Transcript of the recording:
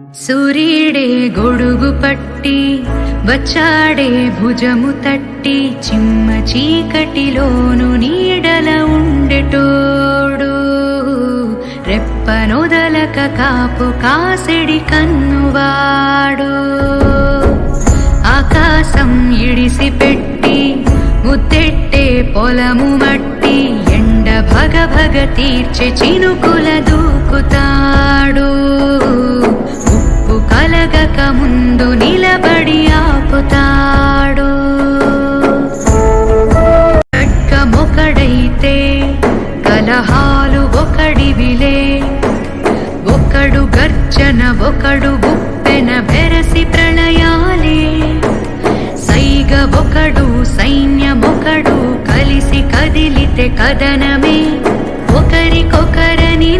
సూర్యుడే గొడుగు పట్టి వచ్చాడే భుజము తట్టి చిమ్మ చీకటిలోను నీడల ఉండెటోడు రెప్పనొదలక కాపు కాసెడి కన్నువాడు ఆకాశం ఇడిసి పెట్టి ముద్దెట్టే పొలము మట్టి ఎండ భగ భగ తీర్చె చినుకుల దూకుతాడు ఉప్పు కలగక ముందు నిలబడి ఆపుతాడు ఖడ్గమొకడైతే కలహాలు ఒకడివిలే ఒకడు గర్జన ఒకడు గుప్పెన బెరసి ప్రళయాలే సైగ ఒకడు సైన్యమొకడు కలిసి కదిలితే కదనమే ఒకరికొకరని